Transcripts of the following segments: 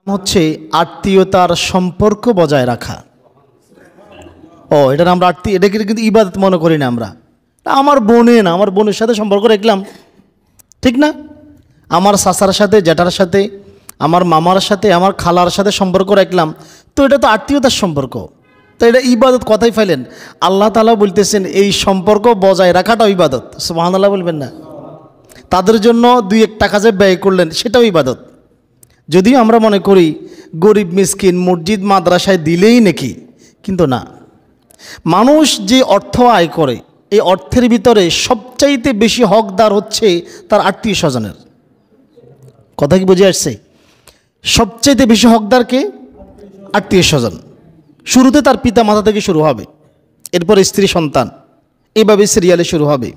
হচ্ছে আত্মীয়তার সম্পর্ক বজায় রাখা। এটা আমরা এটাকে কিন্তু ইবাদত মনে করি না আমরা। আমার বোনের সাথে সম্পর্ক রাখলাম, ঠিক না? আমার চাচার সাথে, জ্যাঠার সাথে, আমার মামার সাথে, আমার খালার সাথে সম্পর্ক রাখলাম, তো এটা তো আত্মীয়তার সম্পর্ক। তো এটা ইবাদত কথাই ফেলেন। আল্লাহ তাআলা বলতেছেন এই সম্পর্ক বজায় রাখাটাও ইবাদত। সুবহানাল্লাহ বলবেন না? তাদের জন্য 2-1 টাকা যে ব্যয় করলেন সেটাও ইবাদত। যদিও আমরা মনে করি গরিব মিসকিন মসজিদ মাদ্রাসায় দিলেই নাকি, কিন্তু না। মানুষ যে অর্থ আয় করে এই অর্থের ভিতরে সবচাইতে বেশি হকদার হচ্ছে তার আত্মীয় স্বজনের। কথা কি বুঝে আসছে? সবচাইতে বেশি হকদার কে? আত্মীয় স্বজন। শুরুতে তার পিতা মাতা থেকে শুরু হবে, এরপর স্ত্রী সন্তান, এইভাবে সিরিয়ালে শুরু হবে।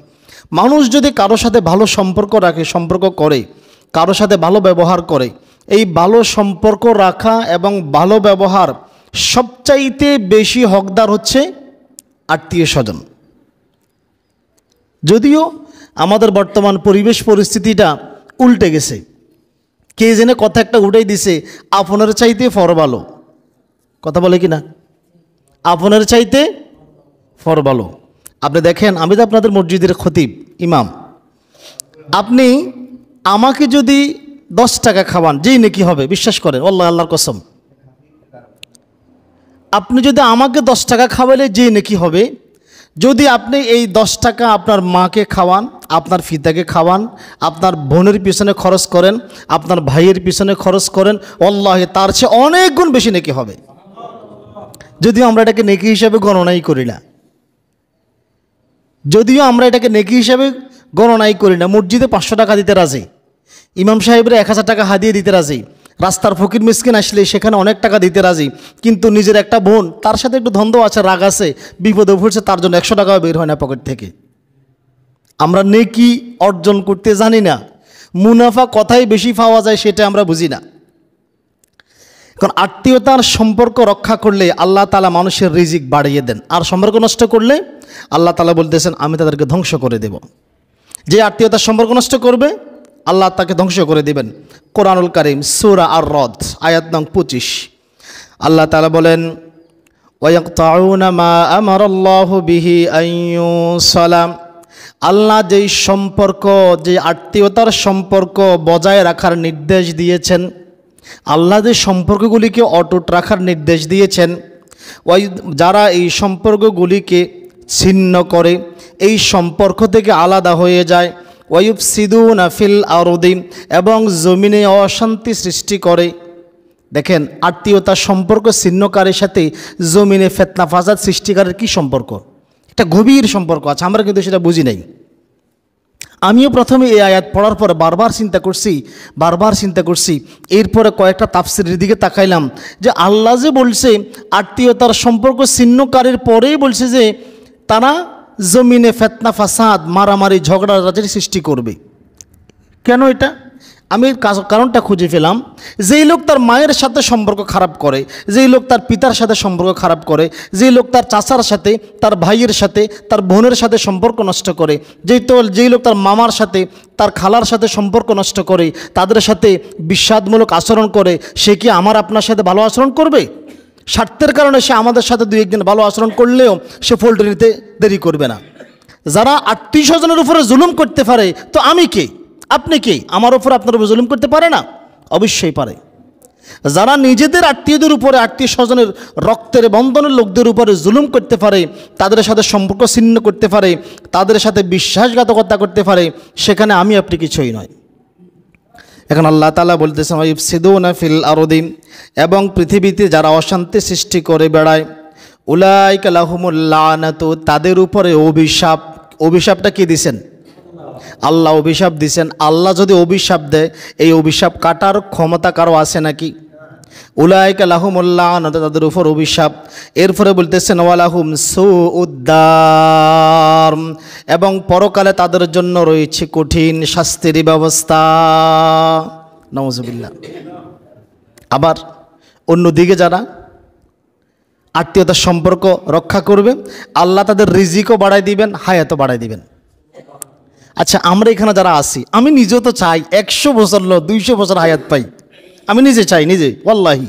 মানুষ যদি কারোর সাথে ভালো সম্পর্ক রাখে, সম্পর্ক করে, কারোর সাথে ভালো ব্যবহার করে, এই ভালো সম্পর্ক রাখা এবং ভালো ব্যবহার সবচাইতে বেশি হকদার হচ্ছে আত্মীয় স্বজন। যদিও আমাদের বর্তমান পরিবেশ পরিস্থিতিটা উল্টে গেছে। কে জেনে কথা একটা উঠাই দিছে, আপনের চাইতে ফর ভালো। কথা বলে কি না? আপনের চাইতে ফর ভালো। আপনি দেখেন, আমি তো আপনাদের মসজিদের খতিব, ইমাম। আপনি আমাকে যদি 10 টাকা খাওয়ান, যেই নাকি হবে, বিশ্বাস করেন, আল্লাহর কসম, আপনি যদি আমাকে 10 টাকা খাওয়ালে যেই নাকি হবে। যদি আপনি এই 10 টাকা আপনার মাকে খাওয়ান, আপনার পিতাকে খাওয়ান, আপনার বোনের পিছনে খরচ করেন, আপনার ভাইয়ের পিছনে খরচ করেন, আল্লাহে তার চেয়ে অনেক গুণ বেশি নেকি হবে। যদিও আমরা এটাকে নেকি হিসাবে গণনাই করি না, মসজিদে 500 টাকা দিতে রাজি, ইমাম সাহেবরা 1000 টাকা হাদিয়ে দিতে রাজি, রাস্তার ফকির মিসকিন আসলে সেখানে অনেক টাকা দিতে রাজি, কিন্তু নিজের একটা বোন, তার সাথে একটু দ্বন্দ্ব আছে, রাগ আছে, বিপদে পড়ছে, তার জন্য 100 টাকাও বের হয় না পকেট থেকে। আমরা নেকি অর্জন করতে জানি না, মুনাফা কথাই বেশি পাওয়া যায় সেটা আমরা বুঝি না। কারণ আত্মীয়তার সম্পর্ক রক্ষা করলে আল্লাহ তাআলা মানুষের রিজিক বাড়িয়ে দেন, আর সম্পর্ক নষ্ট করলে আল্লাহ তাআলা বলতেছেন আমি তাদেরকে ধ্বংস করে দেব। যে আত্মীয়তার সম্পর্ক নষ্ট করবে আল্লাহ তাকে ধ্বংস করে দিবেন। কোরআনুল কারীম সূরা আর-রদ আয়াত নং 25 আল্লাহ তাআলা বলেন, ওয়ায়াকতাউনা মা আমারাল্লাহু বিহি আন ইউসালা। আল্লাহ যেই সম্পর্ক, যে আত্মীয়তার সম্পর্ক বজায় রাখার নির্দেশ দিয়েছেন, আল্লাহ যে সম্পর্কগুলিকে অটুট রাখার নির্দেশ দিয়েছেন, যারা এই সম্পর্কগুলিকে ছিন্ন করে, এই সম্পর্ক থেকে আলাদা হয়ে যায়, ওয়ায়ুফসিদুনা ফিল আরদি, এবং জমিনে অশান্তি সৃষ্টি করে। দেখেন, আত্মীয়তার সম্পর্ক ছিন্নকারীর সাথে জমিনে ফিতনা ফাসাদ সৃষ্টিকারীর কি সম্পর্ক? একটা গভীর সম্পর্ক আছে, আমরা কিন্তু সেটা বুঝি নাই। আমিও প্রথমে এই আয়াত পড়ার পর বারবার চিন্তা করছি, এরপরে কয়েকটা তাফসিরের দিকে তাকাইলাম যে আল্লাহ যে বলছে আত্মীয়তার সম্পর্ক ছিন্নকারীর পরেই বলছে যে তারা জমিনে ফিতনা ফাসাদ, মারামারি, ঝগড়াঝাটি সৃষ্টি করবে। কেন এটা? আমি কারণটা খুঁজে পেলাম। যেই লোক তার মায়ের সাথে সম্পর্ক খারাপ করে, যেই লোক তার পিতার সাথে সম্পর্ক খারাপ করে, যেই লোক তার চাচার সাথে, তার ভাইয়ের সাথে, তার বোনের সাথে সম্পর্ক নষ্ট করে, যেই লোক তার মামার সাথে, তার খালার সাথে সম্পর্ক নষ্ট করে, তাদের সাথে বিস্বাদমূলক আচরণ করে, সে কি আমার আপনার সাথে ভালো আচরণ করবে? স্বার্থের কারণে সে আমাদের সাথে 2-1 দিন ভালো আচরণ করলেও সে ফল্টে নিতে দেরি করবে না। যারা আত্মীয় স্বজনের উপরে জুলুম করতে পারে, তো আমি কে, আপনি কে? আমার উপর আপনার উপর জুলুম করতে পারে না? অবশ্যই পারে। যারা নিজেদের আত্মীয়দের উপরে, আত্মীয় স্বজনের রক্তের বন্ধনের লোকদের উপরে জুলুম করতে পারে, তাদের সাথে সম্পর্ক ছিন্ন করতে পারে, তাদের সাথে বিশ্বাসঘাতকতা করতে পারে, সেখানে আমি আপনি কিছুই নয়। এখন আল্লাহ তাআলা বলতেছেন ওয়ায়ুফসিদুনা ফিল আরদি, এবং পৃথিবীতে যারা অশান্তি সৃষ্টি করে বেড়ায়, উলাইকা লাহুমুল লানাতু, তাদের উপরে অভিশাপ। অভিশাপটা কি দিছেন? আল্লাহ অভিশাপ দিছেন। আল্লাহ যদি অভিশাপ দেয়, এই অভিশাপ কাটার ক্ষমতা কারো আছে নাকি? উলাইকা লাহুমুল লানাতু, তাদের উপর অভিশাপ। এরপরে বলতেছেন ওয়ালাহুম সুউদ্দার, এবং পরকালে তাদের জন্য রয়েছে কঠিন শাস্তির ব্যবস্থা। নাউযুবিল্লাহ। আবার অন্যদিকে যারা আত্মীয়তার সম্পর্ক রক্ষা করবে, আল্লাহ তাদের রিজিকও বাড়াই দিবেন, হায়াতও বাড়াই দিবেন। আচ্ছা, আমরা এখানে যারা আছি, আমি নিজেও তো চাই 100 বছর 200 বছর হায়াত পাই, আমি নিজে চাই, নিজে ওয়াল্লাহি।